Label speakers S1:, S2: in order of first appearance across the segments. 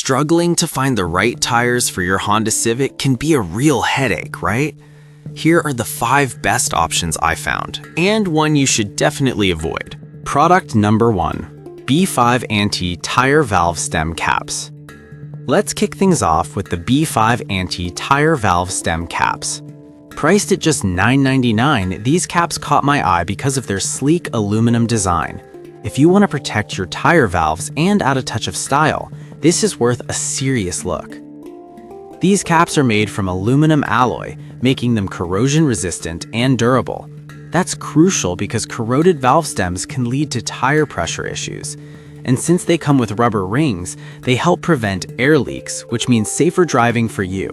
S1: Struggling to find the right tires for your Honda Civic can be a real headache, right? Here are the 5 best options I found, and one you should definitely avoid. Product number 1. B5 Anti-Tire Valve Stem Caps. Let's kick things off with the B5 Anti-Tire Valve Stem Caps. Priced at just $9.99, these caps caught my eye because of their sleek aluminum design. If you want to protect your tire valves and add a touch of style, this is worth a serious look. These caps are made from aluminum alloy, making them corrosion-resistant and durable. That's crucial because corroded valve stems can lead to tire pressure issues. And since they come with rubber rings, they help prevent air leaks, which means safer driving for you.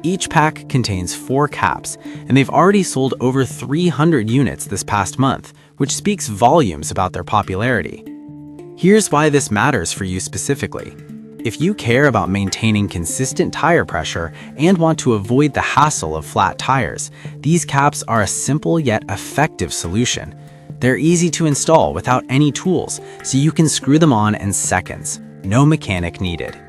S1: Each pack contains 4 caps, and they've already sold over 300 units this past month, which speaks volumes about their popularity. Here's why this matters for you specifically. If you care about maintaining consistent tire pressure and want to avoid the hassle of flat tires, these caps are a simple yet effective solution. They're easy to install without any tools, so you can screw them on in seconds. No mechanic needed.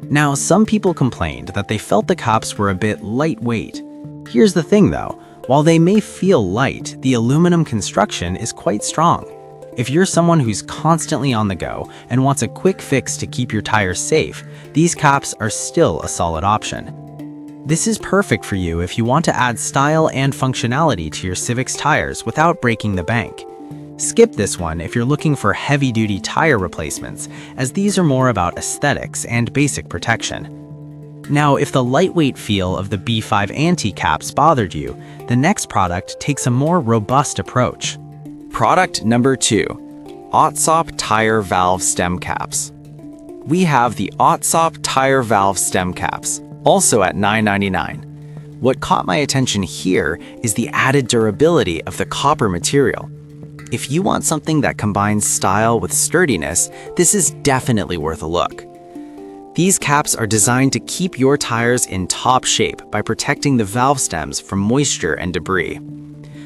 S1: Now, some people complained that they felt the caps were a bit lightweight. Here's the thing though, while they may feel light, the aluminum construction is quite strong. If you're someone who's constantly on the go and wants a quick fix to keep your tires safe, these caps are still a solid option. This is perfect for you if you want to add style and functionality to your Civic's tires without breaking the bank. Skip this one if you're looking for heavy-duty tire replacements, as these are more about aesthetics and basic protection. Now, if the lightweight feel of the B5 Anti-caps bothered you, the next product takes a more robust approach. Product number 2. Otsop Tire Valve Stem Caps. We have the Otsop Tire Valve Stem Caps, also at $9.99. What caught my attention here is the added durability of the copper material. If you want something that combines style with sturdiness, this is definitely worth a look. These caps are designed to keep your tires in top shape by protecting the valve stems from moisture and debris.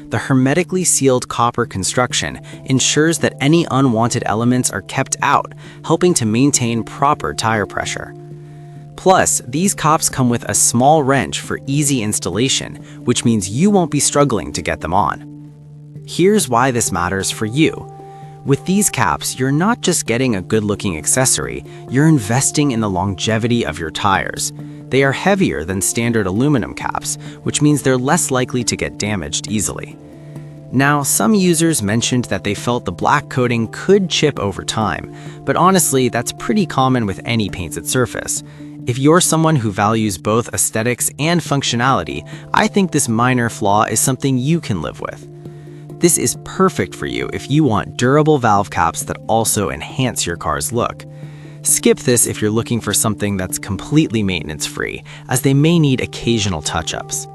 S1: The hermetically sealed copper construction ensures that any unwanted elements are kept out, helping to maintain proper tire pressure. Plus, these caps come with a small wrench for easy installation, which means you won't be struggling to get them on. Here's why this matters for you. With these caps, you're not just getting a good-looking accessory, you're investing in the longevity of your tires. They are heavier than standard aluminum caps, which means they're less likely to get damaged easily. Now, some users mentioned that they felt the black coating could chip over time, but honestly, that's pretty common with any painted surface. If you're someone who values both aesthetics and functionality, I think this minor flaw is something you can live with. This is perfect for you if you want durable valve caps that also enhance your car's look. Skip this if you're looking for something that's completely maintenance-free, as they may need occasional touch-ups.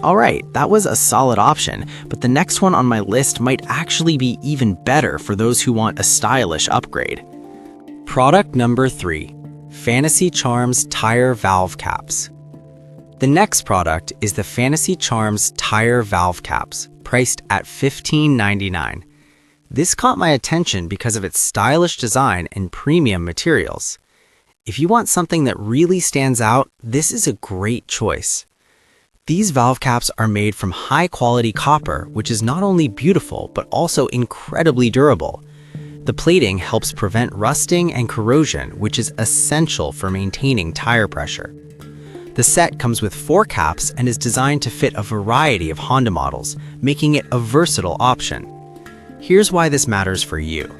S1: Alright, that was a solid option, but the next one on my list might actually be even better for those who want a stylish upgrade. Product number 3. Fantasy Charms Tire Valve Caps. The next product is the Fantasy Charms Tire Valve Caps, priced at $15.99. This caught my attention because of its stylish design and premium materials. If you want something that really stands out, this is a great choice. These valve caps are made from high-quality copper, which is not only beautiful, but also incredibly durable. The plating helps prevent rusting and corrosion, which is essential for maintaining tire pressure. The set comes with 4 caps and is designed to fit a variety of Honda models, making it a versatile option. Here's why this matters for you.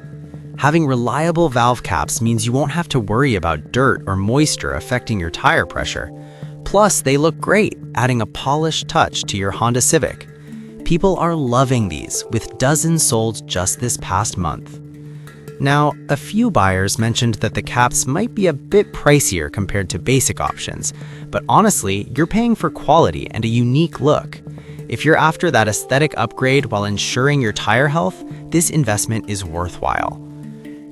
S1: Having reliable valve caps means you won't have to worry about dirt or moisture affecting your tire pressure. Plus, they look great, adding a polished touch to your Honda Civic. People are loving these, with dozens sold just this past month. Now, a few buyers mentioned that the caps might be a bit pricier compared to basic options, but honestly, you're paying for quality and a unique look. If you're after that aesthetic upgrade while ensuring your tire health, this investment is worthwhile.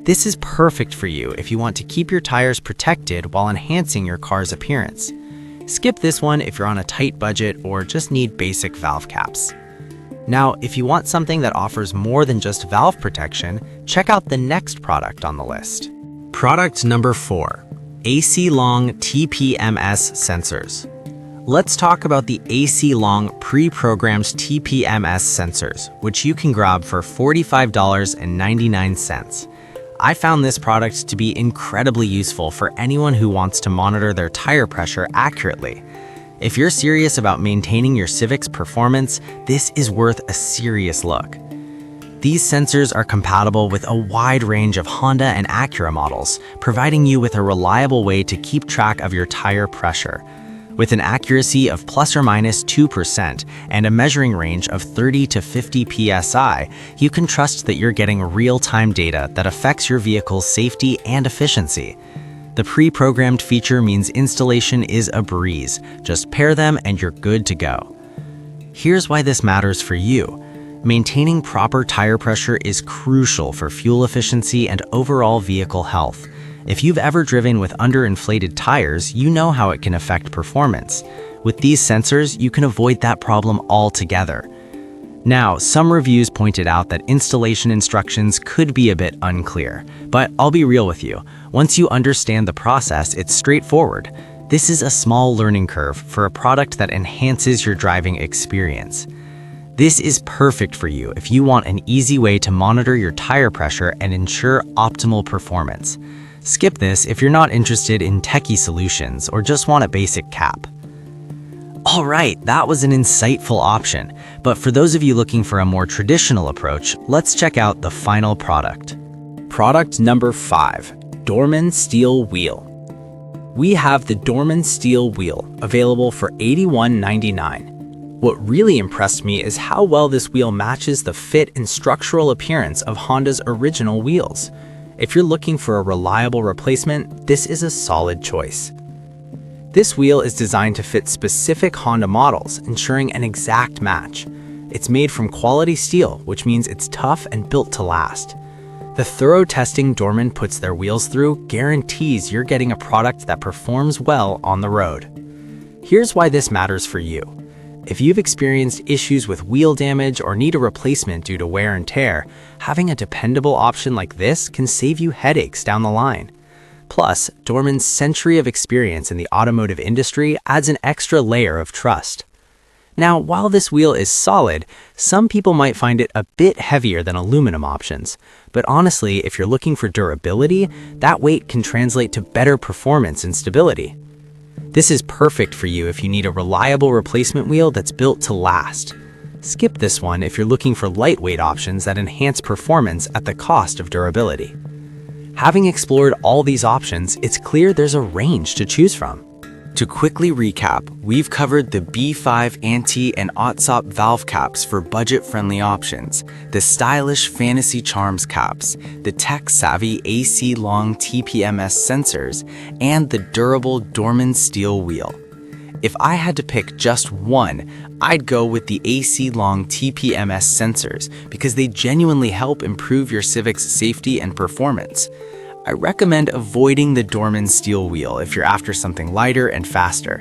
S1: This is perfect for you if you want to keep your tires protected while enhancing your car's appearance. Skip this one if you're on a tight budget or just need basic valve caps. Now, if you want something that offers more than just valve protection, check out the next product on the list. Product number 4. AC Long TPMS sensors. Let's talk about the AC Long pre-programmed TPMS sensors, which you can grab for $45.99. I found this product to be incredibly useful for anyone who wants to monitor their tire pressure accurately. If you're serious about maintaining your Civic's performance, this is worth a serious look. These sensors are compatible with a wide range of Honda and Acura models, providing you with a reliable way to keep track of your tire pressure. With an accuracy of plus or minus 2% and a measuring range of 30 to 50 psi, you can trust that you're getting real-time data that affects your vehicle's safety and efficiency. The pre-programmed feature means installation is a breeze. Just pair them and you're good to go. Here's why this matters for you. Maintaining proper tire pressure is crucial for fuel efficiency and overall vehicle health. If you've ever driven with underinflated tires, you know how it can affect performance. With these sensors, you can avoid that problem altogether. Now, some reviews pointed out that installation instructions could be a bit unclear, but I'll be real with you. Once you understand the process, it's straightforward. This is a small learning curve for a product that enhances your driving experience. This is perfect for you if you want an easy way to monitor your tire pressure and ensure optimal performance. Skip this if you're not interested in techie solutions or just want a basic cap. All right, that was an insightful option, but for those of you looking for a more traditional approach, let's check out the final product. Product number 5, Dorman Steel Wheel. We have the Dorman Steel Wheel available for $81.99. What really impressed me is how well this wheel matches the fit and structural appearance of Honda's original wheels. If you're looking for a reliable replacement, this is a solid choice. This wheel is designed to fit specific Honda models, ensuring an exact match. It's made from quality steel, which means it's tough and built to last. The thorough testing Dorman puts their wheels through guarantees you're getting a product that performs well on the road. Here's why this matters for you. If you've experienced issues with wheel damage or need a replacement due to wear and tear, having a dependable option like this can save you headaches down the line. Plus, Dorman's century of experience in the automotive industry adds an extra layer of trust. Now, while this wheel is solid, some people might find it a bit heavier than aluminum options. But honestly, if you're looking for durability, that weight can translate to better performance and stability. This is perfect for you if you need a reliable replacement wheel that's built to last. Skip this one if you're looking for lightweight options that enhance performance at the cost of durability. Having explored all these options, it's clear there's a range to choose from. To quickly recap, we've covered the B5 anti and OTSOP valve caps for budget-friendly options, the stylish Fantasy Charms caps, the tech-savvy AC Long TPMS sensors, and the durable Dorman steel wheel. If I had to pick just one, I'd go with the AC Long TPMS sensors because they genuinely help improve your Civic's safety and performance. I recommend avoiding the Dorman steel wheel if you're after something lighter and faster.